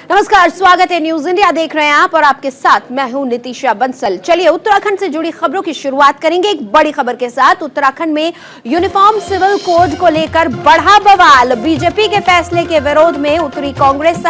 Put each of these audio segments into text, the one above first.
नमस्कार, स्वागत है न्यूज इंडिया देख रहे हैं आप और आपके साथ मैं हूं नितिशा बंसल। चलिए उत्तराखंड से जुड़ी खबरों की शुरुआत करेंगे एक बड़ी खबर के साथ। उत्तराखंड में यूनिफॉर्म सिविल कोड को लेकर बढ़ा बवाल। बीजेपी के फैसले के विरोध में उतरी कांग्रेस।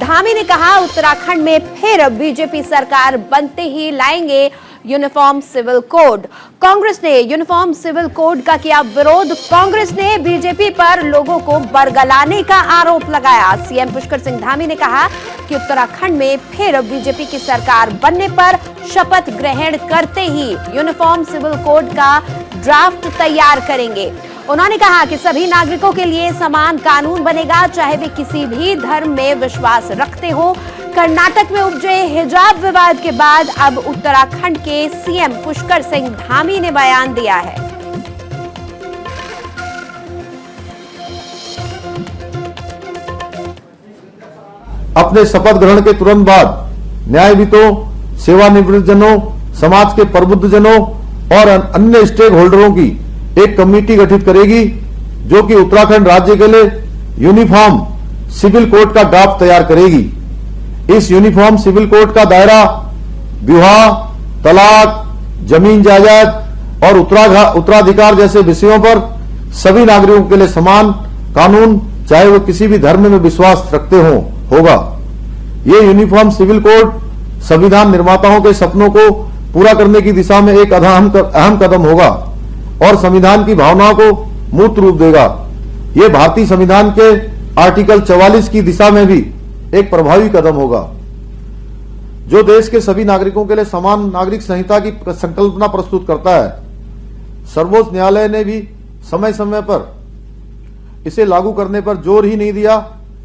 धामी ने कहा उत्तराखंड में फिर बीजेपी सरकार बनते ही लाएंगे यूनिफॉर्म सिविल कोड। कांग्रेस ने यूनिफॉर्म सिविल कोड का किया विरोध। कांग्रेस ने बीजेपी पर लोगों को बरगलाने का आरोप लगाया। सीएम पुष्कर सिंह धामी ने कहा कि उत्तराखंड में फिर बीजेपी की सरकार बनने पर शपथ ग्रहण करते ही यूनिफॉर्म सिविल कोड का ड्राफ्ट तैयार करेंगे। उन्होंने कहा कि सभी नागरिकों के लिए समान कानून बनेगा, चाहे वे किसी भी धर्म में विश्वास रखते हो। कर्नाटक में उपजे हिजाब विवाद के बाद अब उत्तराखंड के सीएम पुष्कर सिंह धामी ने बयान दिया है। अपने शपथ ग्रहण के तुरंत बाद न्यायविदों, सेवानिवृत्त जनों, समाज के प्रबुद्ध जनों और अन्य स्टेक होल्डरों की एक कमेटी गठित करेगी जो कि उत्तराखंड राज्य के लिए यूनिफॉर्म सिविल कोड का ड्राफ्ट तैयार करेगी। इस यूनिफॉर्म सिविल कोड का दायरा विवाह, तलाक, जमीन जायदाद और उत्तराधिकार जैसे विषयों पर सभी नागरिकों के लिए समान कानून, चाहे वो किसी भी धर्म में विश्वास रखते हो, होगा। ये यूनिफॉर्म सिविल कोड संविधान निर्माताओं के सपनों को पूरा करने की दिशा में एक अहम कदम होगा और संविधान की भावनाओं को मूर्त रूप देगा। ये भारतीय संविधान के आर्टिकल 44 की दिशा में भी एक प्रभावी कदम होगा जो देश के सभी नागरिकों के लिए समान नागरिक संहिता की संकल्पना प्रस्तुत करता है। सर्वोच्च न्यायालय ने भी समय समय पर इसे लागू करने पर जोर ही नहीं दिया,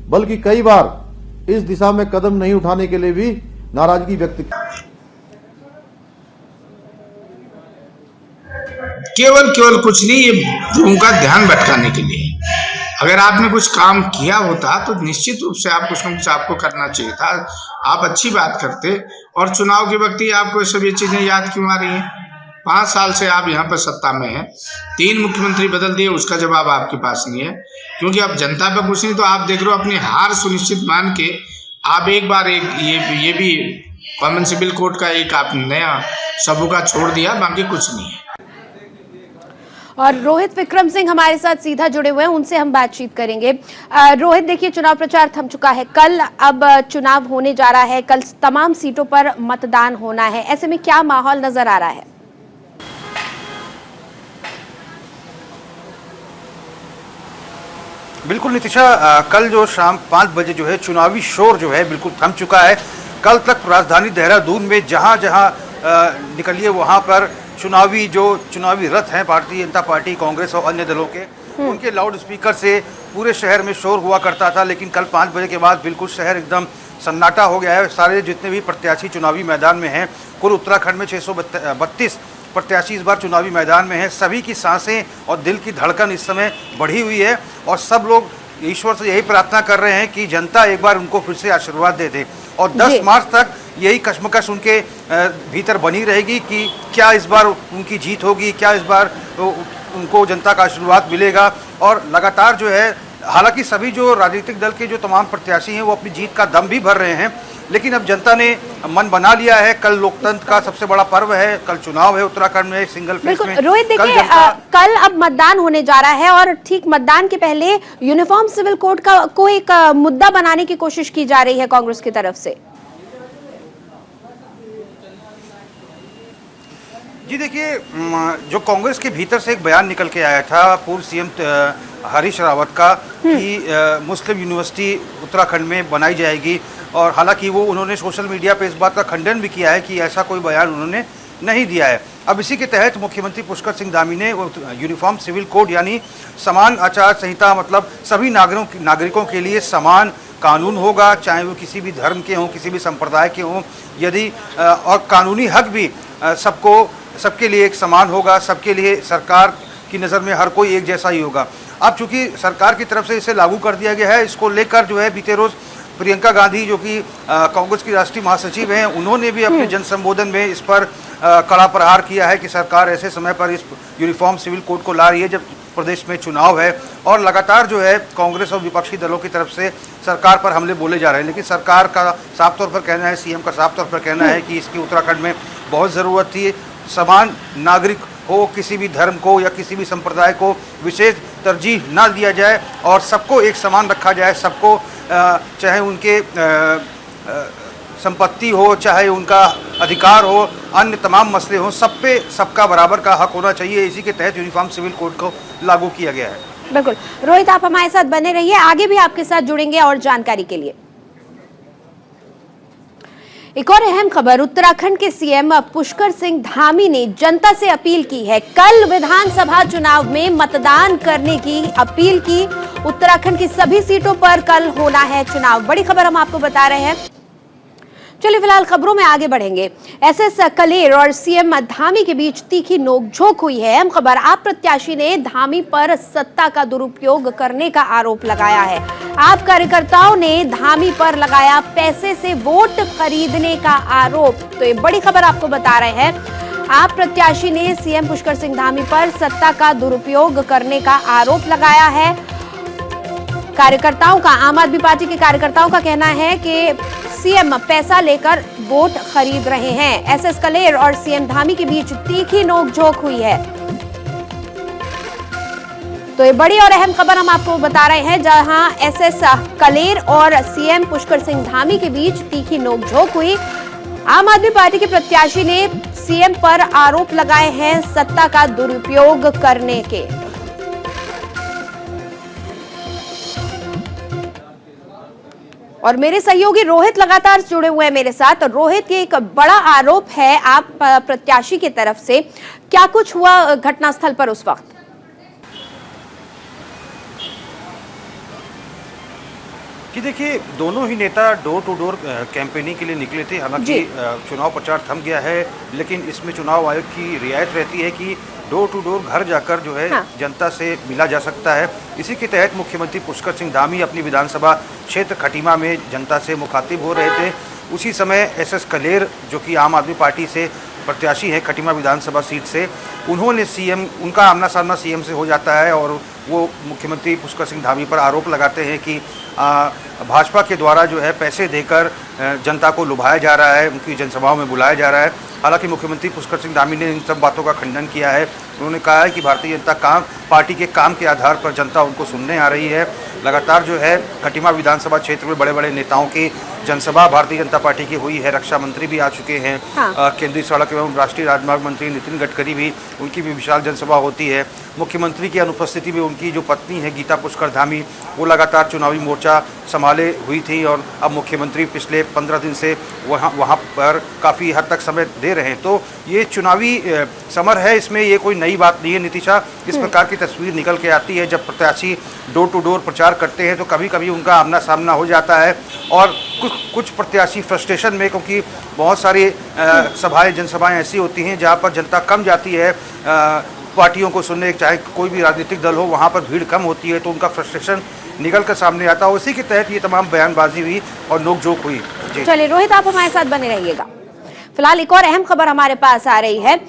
बल्कि कई बार इस दिशा में कदम नहीं उठाने के लिए भी नाराजगी व्यक्त की। केवल कुछ नहीं, ये लोगों का ध्यान भटकाने के लिए। अगर आपने कुछ काम किया होता तो निश्चित रूप से आप कुछ न कुछ आपको करना चाहिए था। आप अच्छी बात करते और चुनाव के वक्त ही आपको सब ये चीजें याद क्यों आ रही हैं? 5 साल से आप यहाँ पर सत्ता में हैं, 3 मुख्यमंत्री बदल दिए, उसका जवाब आपके पास नहीं है क्योंकि अब जनता पर कुछ नहीं। तो आप देख रहे हो, अपनी हार सुनिश्चित मान के आप एक बार ये भी कॉमन सिविल कोड का एक आप नया सबूका छोड़ दिया, बाकी कुछ नहीं है। और रोहित विक्रम सिंह हमारे साथ सीधा जुड़े हुए हैं, उनसे हम बातचीत करेंगे। रोहित, देखिए चुनाव प्रचार थम चुका है, कल अब चुनाव होने जा रहा है, कल तमाम सीटों पर मतदान होना है, ऐसे में क्या माहौल नजर आ रहा है? बिल्कुल नितिशा, कल जो शाम 5 बजे जो है चुनावी शोर जो है बिल्कुल थम चुका है। कल तक राजधानी देहरादून में जहां जहां निकलिए वहां पर चुनावी रथ हैं भारतीय जनता पार्टी, कांग्रेस और अन्य दलों के, उनके लाउड स्पीकर से पूरे शहर में शोर हुआ करता था। लेकिन कल 5 बजे के बाद बिल्कुल शहर एकदम सन्नाटा हो गया है। सारे जितने भी प्रत्याशी चुनावी मैदान में हैं, कुल उत्तराखंड में 632 प्रत्याशी इस बार चुनावी मैदान में हैं। सभी की सांसें और दिल की धड़कन इस समय बढ़ी हुई है और सब लोग ईश्वर से यही प्रार्थना कर रहे हैं कि जनता एक बार उनको फिर से आशीर्वाद दे दे। और 10 मार्च तक यही कश्मकश उनके भीतर बनी रहेगी कि क्या इस बार उनकी जीत होगी, क्या इस बार उनको जनता का आशीर्वाद मिलेगा। और लगातार जो है, हालांकि सभी जो राजनीतिक दल के जो तमाम प्रत्याशी हैं वो अपनी जीत का दम भी भर रहे हैं, लेकिन अब जनता ने मन बना लिया है। कल लोकतंत्र का सबसे बड़ा पर्व है, कल चुनाव है उत्तराखंड में सिंगल फेज में। रोहित, देखिए कल अब मतदान होने जा रहा है और ठीक मतदान के पहले यूनिफॉर्म सिविल कोड को एक मुद्दा बनाने की कोशिश की जा रही है कांग्रेस की तरफ से। जी देखिए, जो कांग्रेस के भीतर से एक बयान निकल के आया था पूर्व सीएम हरीश रावत का कि मुस्लिम यूनिवर्सिटी उत्तराखंड में बनाई जाएगी, और हालांकि वो उन्होंने सोशल मीडिया पे इस बात का खंडन भी किया है कि ऐसा कोई बयान उन्होंने नहीं दिया है। अब इसी के तहत मुख्यमंत्री पुष्कर सिंह धामी ने यूनिफॉर्म सिविल कोड यानी समान आचार संहिता, मतलब सभी नागरिकों के लिए समान कानून होगा, चाहे वो किसी भी धर्म के हों, किसी भी संप्रदाय के हों, यदि और कानूनी हक भी सबके लिए एक समान होगा, सबके लिए सरकार की नज़र में हर कोई एक जैसा ही होगा। अब चूंकि सरकार की तरफ से इसे लागू कर दिया गया है, इसको लेकर जो है बीते रोज़ प्रियंका गांधी जो कि कांग्रेस की राष्ट्रीय महासचिव हैं, उन्होंने भी अपने जन संबोधन में इस पर कड़ा प्रहार किया है कि सरकार ऐसे समय पर इस यूनिफॉर्म सिविल कोड को ला रही है प्रदेश में चुनाव है और लगातार जो है कांग्रेस और विपक्षी दलों की तरफ से सरकार पर हमले बोले जा रहे हैं, लेकिन सरकार का साफ तौर पर कहना है, सीएम का साफ तौर पर कहना है कि इसकी उत्तराखंड में बहुत ज़रूरत थी। समान नागरिक हो, किसी भी धर्म को या किसी भी संप्रदाय को विशेष तरजीह ना दिया जाए और सबको एक समान रखा जाए। सबको चाहे उनके संपत्ति हो, चाहे उनका अधिकार हो, अन्य तमाम मसले हों, सब पे सबका बराबर का हक होना चाहिए। इसी के तहत यूनिफॉर्म सिविल कोड को लागू किया गया है। बिल्कुल रोहित, आप हमारे साथ बने रहिए, आगे भी आपके साथ जुड़ेंगे और जानकारी के लिए। एक और अहम खबर, उत्तराखंड के सीएम पुष्कर सिंह धामी ने जनता से अपील की है, कल विधानसभा चुनाव में मतदान करने की अपील की। उत्तराखंड की सभी सीटों पर कल होना है चुनाव, बड़ी खबर हम आपको बता रहे हैं। चलिए फिलहाल खबरों में आगे बढ़ेंगे। एसएस कलेर और सीएम धामी के बीच तीखी नोकझोंक हुई है। अहम खबर, आप प्रत्याशी ने धामी पर सत्ता का दुरुपयोग करने का आरोप लगाया है। आप कार्यकर्ताओं ने धामी पर लगाया पैसे से वोट खरीदने का आरोप। तो ये बड़ी खबर आपको बता रहे हैं। आप प्रत्याशी ने सीएम पुष्कर सिंह धामी पर सत्ता का दुरुपयोग करने का आरोप लगाया है। कार्यकर्ताओं का, आम आदमी पार्टी के कार्यकर्ताओं का कहना है कि सीएम पैसा लेकर वोट खरीद रहे हैं। एसएस कलेर और सीएम धामी के बीच तीखी नोकझोंक हुई है। तो ये बड़ी और अहम खबर हम आपको बता रहे हैं, जहां एसएस कलेर और सीएम पुष्कर सिंह धामी के बीच तीखी नोकझोंक हुई। आम आदमी पार्टी के प्रत्याशी ने सीएम पर आरोप लगाए हैं सत्ता का दुरुपयोग करने के। और मेरे सहयोगी रोहित लगातार जुड़े हुए हैं मेरे साथ। रोहित, ये एक बड़ा आरोप है आप प्रत्याशी की तरफ से, क्या कुछ हुआ घटनास्थल पर उस वक्त? कि देखिए, दोनों ही नेता डोर टू डोर कैंपेनिंग के लिए निकले थे। हालांकि चुनाव प्रचार थम गया है, लेकिन इसमें चुनाव आयोग की रियायत रहती है कि डोर टू डोर घर जाकर जो है जनता से मिला जा सकता है। इसी के तहत मुख्यमंत्री पुष्कर सिंह धामी अपनी विधानसभा क्षेत्र खटीमा में जनता से मुखातिब हो रहे थे। उसी समय एसएस कलेर, जो कि आम आदमी पार्टी से प्रत्याशी है खटीमा विधानसभा सीट से, उन्होंने सीएम, उनका आमना सामना सीएम से हो जाता है और वो मुख्यमंत्री पुष्कर सिंह धामी पर आरोप लगाते हैं कि भाजपा के द्वारा जो है पैसे देकर जनता को लुभाया जा रहा है, उनकी जनसभाओं में बुलाया जा रहा है। हालांकि मुख्यमंत्री पुष्कर सिंह धामी ने इन सब बातों का खंडन किया है। उन्होंने कहा है कि भारतीय जनता पार्टी के काम के आधार पर जनता उनको सुनने आ रही है। लगातार जो है खटीमा विधानसभा क्षेत्र में बड़े बड़े नेताओं की जनसभा भारतीय जनता पार्टी की हुई है। रक्षा मंत्री भी आ चुके हैं, केंद्रीय सड़क एवं राष्ट्रीय राजमार्ग मंत्री नितिन गडकरी भी, उनकी भी विशाल जनसभा होती है। मुख्यमंत्री की अनुपस्थिति में उनकी जो पत्नी है गीता पुष्कर धामी, वो लगातार चुनावी मोर्चा संभाले हुई थी और अब मुख्यमंत्री पिछले 15 दिन से वहाँ पर काफ़ी हद तक समय दे रहे हैं। तो ये चुनावी समर है, इसमें ये कोई नई बात नहीं है नितिशा। इस प्रकार की तस्वीर निकल के आती है जब प्रत्याशी डोर टू डोर प्रचार करते हैं, तो कभी कभी उनका आमना सामना हो जाता है और कुछ प्रत्याशी फ्रस्ट्रेशन में, क्योंकि बहुत सारी सभाएं, जनसभाएं ऐसी होती हैं जहां पर जनता कम जाती है पार्टियों को सुनने, चाहे कोई भी राजनीतिक दल हो, वहां पर भीड़ कम होती है, तो उनका फ्रस्ट्रेशन निकल कर सामने आता है। उसी के तहत ये तमाम बयानबाजी हुई और नोकझोंक हुई। चलिए रोहित, आप हमारे साथ बने रहिएगा। फिलहाल एक और अहम खबर हमारे पास आ रही है,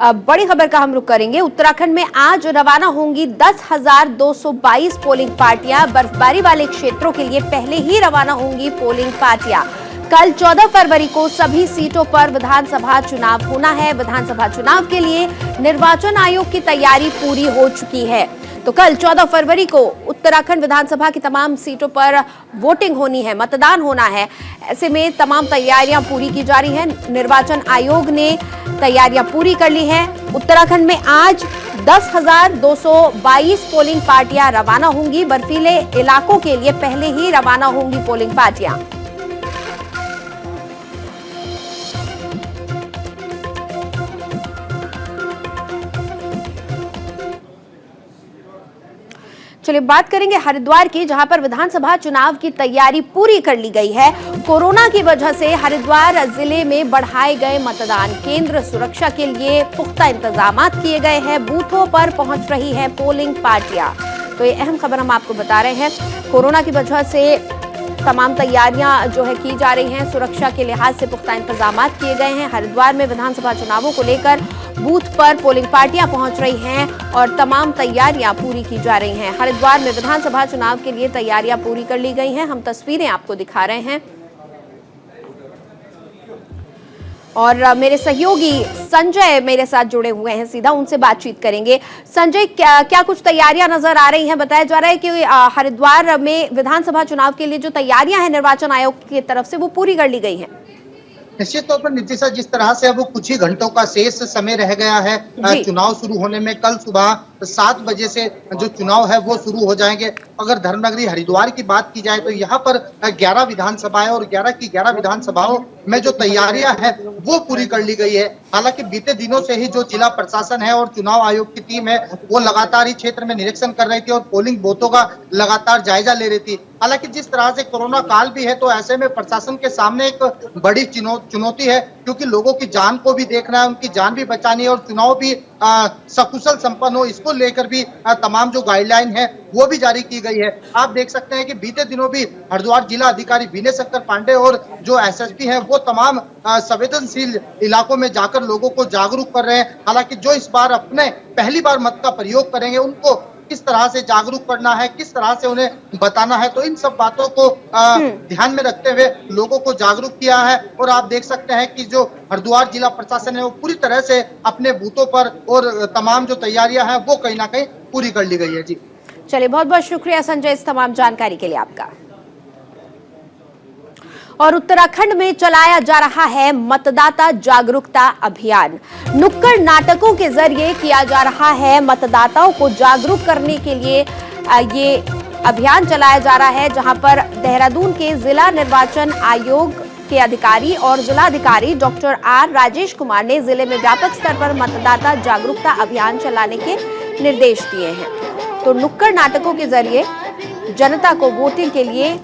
बड़ी खबर का हम रुख करेंगे। उत्तराखंड में आज रवाना होंगी 10,222 पोलिंग पार्टियां। बर्फबारी वाले क्षेत्रों के लिए पहले ही रवाना होंगी पोलिंग पार्टियां। कल 14 फरवरी को सभी सीटों पर विधानसभा चुनाव होना है। विधानसभा चुनाव के लिए निर्वाचन आयोग की तैयारी पूरी हो चुकी है। तो कल 14 फरवरी को उत्तराखंड विधानसभा की तमाम सीटों पर वोटिंग होनी है, मतदान होना है। ऐसे में तमाम तैयारियां पूरी की जा रही हैं। निर्वाचन आयोग ने तैयारियां पूरी कर ली हैं। उत्तराखंड में आज 10,222 पोलिंग पार्टियां रवाना होंगी। बर्फीले इलाकों के लिए पहले ही रवाना होंगी पोलिंग पार्टियां। चलिए बात करेंगे हरिद्वार की, जहां पर विधानसभा चुनाव की तैयारी पूरी कर ली गई है। कोरोना की वजह से हरिद्वार जिले में बढ़ाए गए मतदान केंद्र, सुरक्षा के लिए पुख्ता इंतजाम किए गए हैं। बूथों पर पहुंच रही है पोलिंग पार्टियां। तो ये अहम खबर हम आपको बता रहे हैं। कोरोना की वजह से तमाम तैयारियां जो है की जा रही हैं। सुरक्षा के लिहाज से पुख्ता इंतजाम किए गए हैं। हरिद्वार में विधानसभा चुनावों को लेकर बूथ पर पोलिंग पार्टियां पहुंच रही हैं और तमाम तैयारियां पूरी की जा रही हैं। हरिद्वार में विधानसभा चुनाव के लिए तैयारियां पूरी कर ली गई हैं। हम तस्वीरें आपको दिखा रहे हैं और मेरे सहयोगी संजय मेरे साथ जुड़े हुए हैं, सीधा उनसे बातचीत करेंगे। संजय, क्या कुछ तैयारियां नजर आ रही हैं? बताया जा रहा है कि हरिद्वार में विधानसभा चुनाव के लिए जो तैयारियां हैं निर्वाचन आयोग की तरफ से वो पूरी कर ली गई हैं। निश्चित तौर पर नीतीशा, जिस तरह से अब कुछ ही घंटों का शेष समय रह गया है चुनाव शुरू होने में, कल सुबह 7 बजे से जो चुनाव है वो शुरू हो जाएंगे। अगर धर्मनगरी हरिद्वार की बात की जाए तो यहाँ पर 11 विधानसभाएं और 11 की 11 विधानसभाओं में जो तैयारियां हैं वो पूरी कर ली गई है। हालांकि बीते दिनों से ही जो जिला प्रशासन है और चुनाव आयोग की टीम है वो लगातार ही क्षेत्र में निरीक्षण कर रही थी और पोलिंग बूथों का लगातार जायजा ले रही थी। हालांकि जिस तरह से कोरोना काल भी है तो ऐसे में प्रशासन के सामने एक बड़ी चुनौती है, क्योंकि लोगों की जान को भी देखना है, उनकी जान भी बचानी है और चुनाव भी सकुशल संपन्न हो, इसको लेकर भी तमाम जो गाइडलाइन है वो भी जारी की गई है। आप देख सकते हैं कि बीते दिनों भी हरिद्वार जिला अधिकारी विनय शंकर पांडे और जो एसएसपी हैं वो तमाम संवेदनशील इलाकों में जाकर लोगों को जागरूक कर रहे हैं। हालांकि जो इस बार अपने पहली बार मत का प्रयोग करेंगे उनको किस तरह से जागरूक करना है, किस तरह से उन्हें बताना है, तो इन सब बातों को ध्यान में रखते हुए लोगों को जागरूक किया है। और आप देख सकते हैं कि जो हरिद्वार जिला प्रशासन है वो पूरी तरह से अपने बूथों पर और तमाम जो तैयारियां हैं वो कहीं ना कहीं पूरी कर ली गई है। जी चलिए, बहुत बहुत शुक्रिया संजय इस तमाम जानकारी के लिए आपका। और उत्तराखंड में चलाया जा रहा है मतदाता जागरूकता अभियान। नुक्कड़ नाटकों के जरिए किया जा रहा है मतदाताओं को जागरूक करने के लिए ये अभियान चलाया जा रहा है, जहां पर देहरादून के जिला निर्वाचन आयोग के अधिकारी और जिलाधिकारी डॉक्टर आर राजेश कुमार ने जिले में व्यापक स्तर पर मतदाता जागरूकता अभियान चलाने के निर्देश दिए हैं। तो नुक्कड़ नाटकों के जरिए जनता को वोटिंग के लिए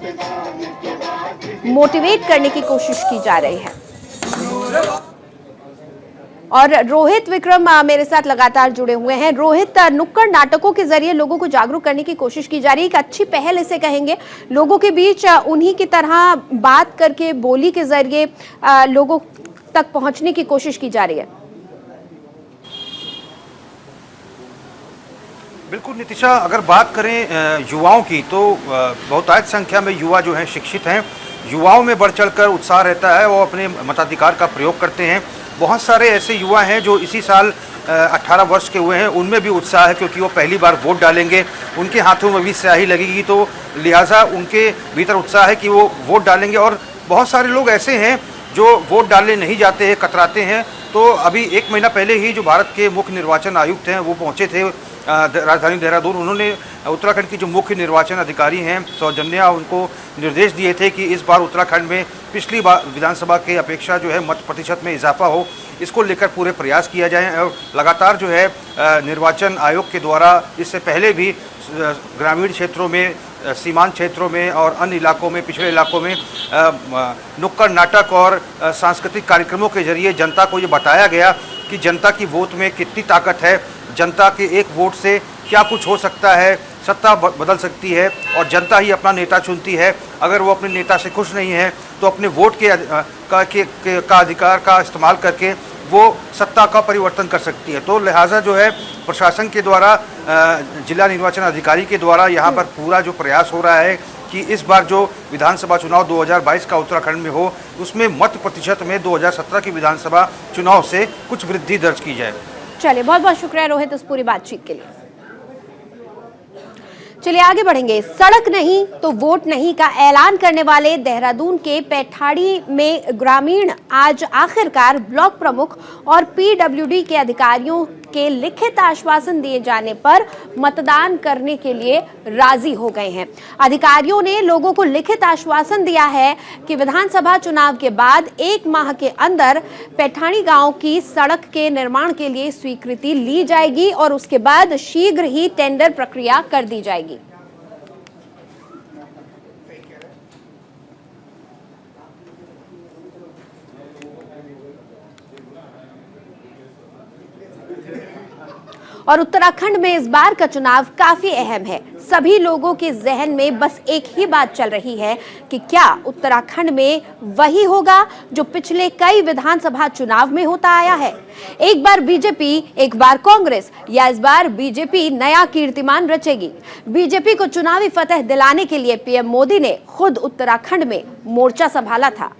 मोटिवेट करने की कोशिश की जा रही है। और रोहित विक्रम मेरे साथ लगातार जुड़े हुए हैं। रोहित, नुक्कड़ नाटकों के जरिए लोगों को जागरूक करने की कोशिश की जा रही है, एक अच्छी पहल इसे कहेंगे। लोगों के बीच उन्हीं की तरह बात करके, बोली के जरिए लोगों तक पहुंचने की कोशिश की जा रही है। बिल्कुल नितिशा, अगर बात करें युवाओं की तो बहुतायत संख्या में युवा जो हैं शिक्षित हैं। युवाओं में बढ़ चढ़कर उत्साह रहता है, वो अपने मताधिकार का प्रयोग करते हैं। बहुत सारे ऐसे युवा हैं जो इसी साल 18 वर्ष के हुए हैं, उनमें भी उत्साह है क्योंकि वो पहली बार वोट डालेंगे। उनके हाथों में भी स्याही लगेगी, तो लिहाजा उनके भीतर उत्साह है कि वो वोट डालेंगे। और बहुत सारे लोग ऐसे हैं जो वोट डालने नहीं जाते हैं, कतराते हैं। तो अभी 1 महीना पहले ही जो भारत के मुख्य निर्वाचन आयुक्त हैं वो पहुँचे थे राजधानी देहरादून। उन्होंने उत्तराखंड की जो मुख्य निर्वाचन अधिकारी हैं सौजन्या, उनको निर्देश दिए थे कि इस बार उत्तराखंड में पिछली बार विधानसभा के अपेक्षा जो है मत प्रतिशत में इजाफा हो, इसको लेकर पूरे प्रयास किया जाए। और लगातार जो है निर्वाचन आयोग के द्वारा इससे पहले भी ग्रामीण क्षेत्रों में, सीमांत क्षेत्रों में और अन्य इलाकों में, पिछड़े इलाकों में नुक्कड़ नाटक और सांस्कृतिक कार्यक्रमों के जरिए जनता को ये बताया गया कि जनता की वोट में कितनी ताकत है, जनता के एक वोट से क्या कुछ हो सकता है, सत्ता बदल सकती है और जनता ही अपना नेता चुनती है। अगर वो अपने नेता से खुश नहीं है तो अपने वोट के अधिकार का इस्तेमाल करके वो सत्ता का परिवर्तन कर सकती है। तो लिहाजा जो है प्रशासन के द्वारा, जिला निर्वाचन अधिकारी के द्वारा यहाँ पर पूरा जो प्रयास हो रहा है कि इस बार जो विधानसभा चुनाव 2022 का उत्तराखंड में हो, उसमें मत प्रतिशत में 2017 की विधानसभा चुनाव से कुछ वृद्धि दर्ज की जाए। चलिए, बहुत बहुत शुक्रिया रोहित इस पूरी बातचीत के लिए। चलिए आगे बढ़ेंगे। सड़क नहीं तो वोट नहीं का ऐलान करने वाले देहरादून के पैठाड़ी में ग्रामीण आज आखिरकार ब्लॉक प्रमुख और पीडब्ल्यूडी के अधिकारियों के लिखित आश्वासन दिए जाने पर मतदान करने के लिए राजी हो गए हैं। अधिकारियों ने लोगों को लिखित आश्वासन दिया है कि विधानसभा चुनाव के बाद 1 माह के अंदर पैठाड़ी गांव की सड़क के निर्माण के लिए स्वीकृति ली जाएगी और उसके बाद शीघ्र ही टेंडर प्रक्रिया कर दी जाएगी। और उत्तराखंड में इस बार का चुनाव काफी अहम है। सभी लोगों के जहन में बस एक ही बात चल रही है कि क्या उत्तराखंड में वही होगा जो पिछले कई विधानसभा चुनाव में होता आया है। एक बार बीजेपी, एक बार कांग्रेस, या इस बार बीजेपी नया कीर्तिमान रचेगी। बीजेपी को चुनावी फतह दिलाने के लिए पीएम मोदी ने खुद उत्तराखंड में मोर्चा संभाला था।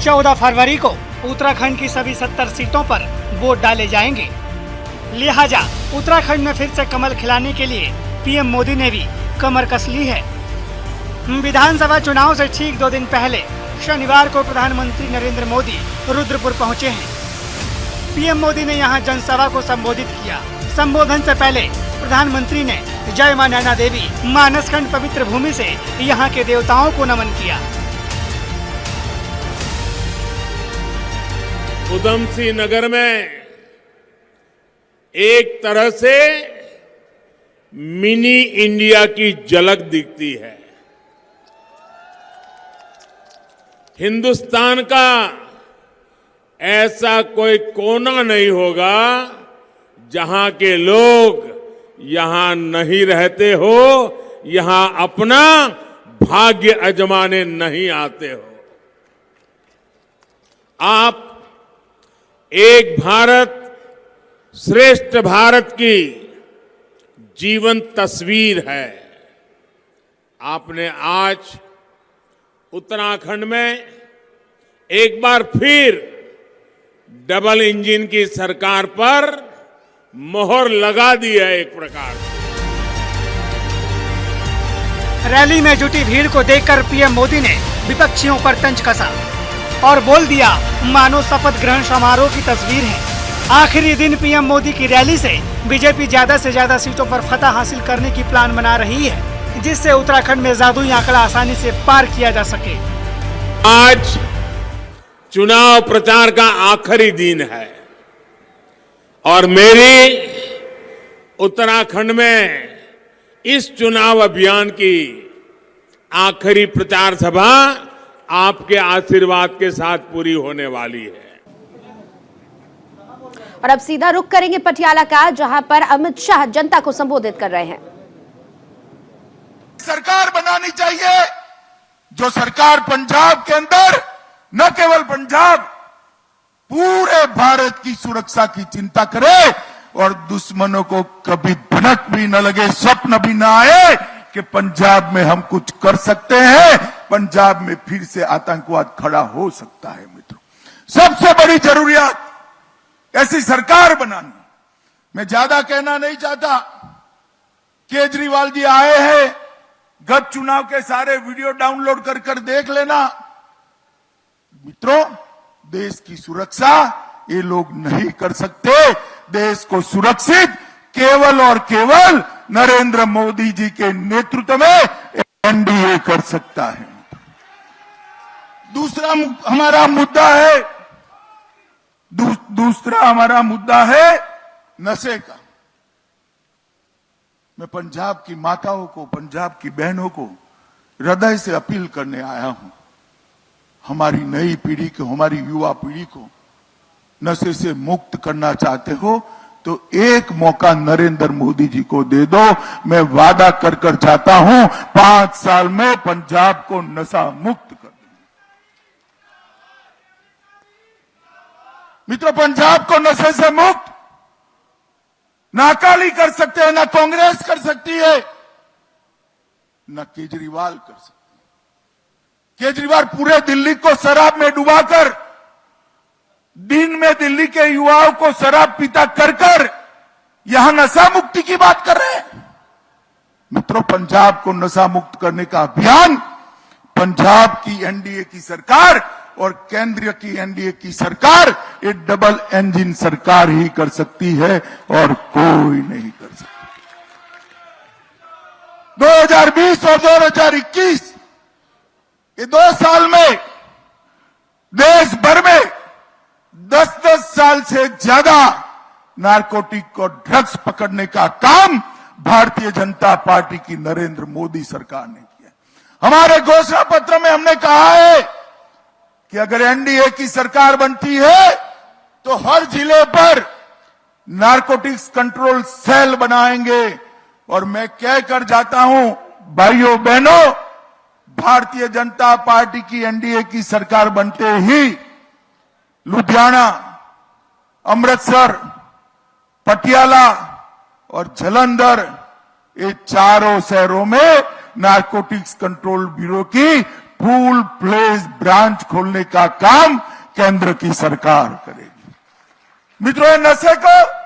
14 फरवरी को उत्तराखंड की सभी 70 सीटों पर वोट डाले जाएंगे। लिहाजा उत्तराखंड में फिर से कमल खिलाने के लिए पीएम मोदी ने भी कमर कस ली है। विधानसभा चुनाव से ठीक 2 दिन पहले शनिवार को प्रधानमंत्री नरेंद्र मोदी रुद्रपुर पहुंचे हैं। पीएम मोदी ने यहां जनसभा को संबोधित किया। संबोधन से पहले प्रधानमंत्री ने जय मां नैना देवी मानसखंड पवित्र भूमि से यहां के देवताओं को नमन किया। उधमसिंह नगर में एक तरह से मिनी इंडिया की झलक दिखती है। हिंदुस्तान का ऐसा कोई कोना नहीं होगा जहां के लोग यहां नहीं रहते हो, यहां अपना भाग्य आजमाने नहीं आते हो। आप एक भारत श्रेष्ठ भारत की जीवंत तस्वीर है। आपने आज उत्तराखंड में एक बार फिर डबल इंजन की सरकार पर मोहर लगा दी है। एक प्रकार रैली में जुटी भीड़ को देखकर पीएम मोदी ने विपक्षियों पर तंज कसा और बोल दिया, मानो शपथ ग्रहण समारोह की तस्वीर है। आखिरी दिन पीएम मोदी की रैली से बीजेपी ज्यादा से ज्यादा सीटों पर फतह हासिल करने की प्लान बना रही है, जिससे उत्तराखंड में जादुई आंकड़ा आसानी से पार किया जा सके। आज चुनाव प्रचार का आखिरी दिन है और मेरी उत्तराखंड में इस चुनाव अभियान की आखिरी प्रचार सभा आपके आशीर्वाद के साथ पूरी होने वाली है। और अब सीधा रुख करेंगे पटियाला का, जहां पर अमित शाह जनता को संबोधित कर रहे हैं। सरकार बनानी चाहिए जो सरकार पंजाब के अंदर, न केवल पंजाब, पूरे भारत की सुरक्षा की चिंता करे और दुश्मनों को कभी भनक भी न लगे, स्वप्न भी न आए कि पंजाब में हम कुछ कर सकते हैं, पंजाब में फिर से आतंकवाद खड़ा हो सकता है। मित्रों, सबसे बड़ी जरूरियात ऐसी सरकार बनानी। मैं ज्यादा कहना नहीं चाहता। केजरीवाल जी आए हैं, गत चुनाव के सारे वीडियो डाउनलोड कर कर देख लेना। मित्रों, देश की सुरक्षा ये लोग नहीं कर सकते। देश को सुरक्षित केवल और केवल नरेंद्र मोदी जी के नेतृत्व में एनडीए कर सकता है। दूसरा हमारा मुद्दा है नशे का। मैं पंजाब की माताओं को, पंजाब की बहनों को हृदय से अपील करने आया हूं। हमारी नई पीढ़ी को, हमारी युवा पीढ़ी को नशे से मुक्त करना चाहते हो तो एक मौका नरेंद्र मोदी जी को दे दो। मैं वादा कर कर चाहता हूं 5 साल में पंजाब को नशा मुक्त कर दूंगा। मित्रों, पंजाब को नशे से मुक्त ना अकाली कर सकते हैं, ना कांग्रेस कर सकती है, ना केजरीवाल कर सकते। केजरीवाल पूरे दिल्ली को शराब में डुबाकर, दिन में दिल्ली के युवाओं को शराब पीता कर कर यहां नशा मुक्ति की बात कर रहे हैं। मित्रों, पंजाब को नशा मुक्त करने का अभियान पंजाब की एनडीए की सरकार और केंद्र की एनडीए की सरकार, ये डबल इंजन सरकार ही कर सकती है और कोई नहीं कर सकता। 2020 और 2021 ये 2 साल में देश भर में 10-10 साल से ज्यादा नारकोटिक और ड्रग्स पकड़ने का काम भारतीय जनता पार्टी की नरेंद्र मोदी सरकार ने किया। हमारे घोषणा पत्र में हमने कहा है कि अगर एनडीए की सरकार बनती है तो हर जिले पर नारकोटिक्स कंट्रोल सेल बनाएंगे। और मैं कह कर जाता हूं, भाइयों बहनों, भारतीय जनता पार्टी की एनडीए की सरकार बनते ही लुधियाना, अमृतसर, पटियाला और जालंधर, ये चारों शहरों में नारकोटिक्स कंट्रोल ब्यूरो की फुल फ्लेज ब्रांच खोलने का काम केंद्र की सरकार करेगी। मित्रों, ये नशे को,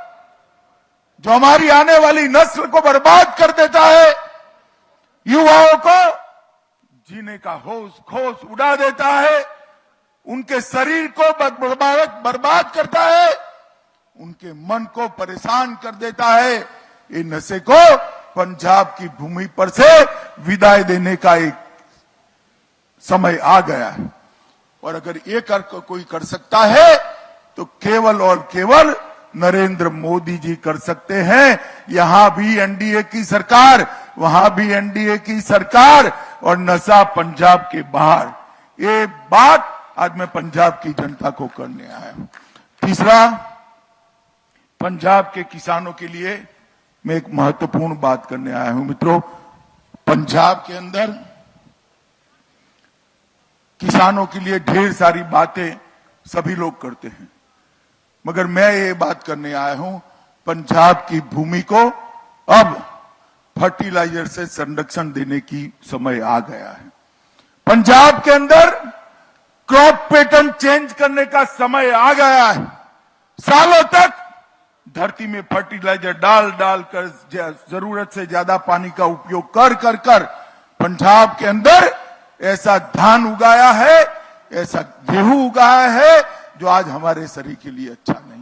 जो हमारी आने वाली नस्ल को बर्बाद कर देता है, युवाओं को जीने का होश खोश उड़ा देता है, उनके शरीर को बर्बाद करता है, उनके मन को परेशान कर देता है, ये नशे को पंजाब की भूमि पर से विदाई देने का एक समय आ गया है। और अगर ये कोई कर सकता है तो केवल और केवल नरेंद्र मोदी जी कर सकते हैं। यहां भी एनडीए की सरकार, वहां भी एनडीए की सरकार, और नशा पंजाब के बाहर। ये बात आज मैं पंजाब की जनता को करने आया हूं। तीसरा, पंजाब के किसानों के लिए मैं एक महत्वपूर्ण बात करने आया हूं। मित्रों, पंजाब के अंदर किसानों के लिए ढेर सारी बातें सभी लोग करते हैं, मगर मैं ये बात करने आया हूं, पंजाब की भूमि को अब फर्टिलाइजर से संरक्षण देने की समय आ गया है। पंजाब के अंदर क्रॉप पैटर्न चेंज करने का समय आ गया है। सालों तक धरती में फर्टिलाइजर डाल कर जरूरत से ज्यादा पानी का उपयोग कर पंजाब के अंदर ऐसा धान उगाया है, ऐसा गेहूं उगाया है जो आज हमारे शरीर के लिए अच्छा नहीं।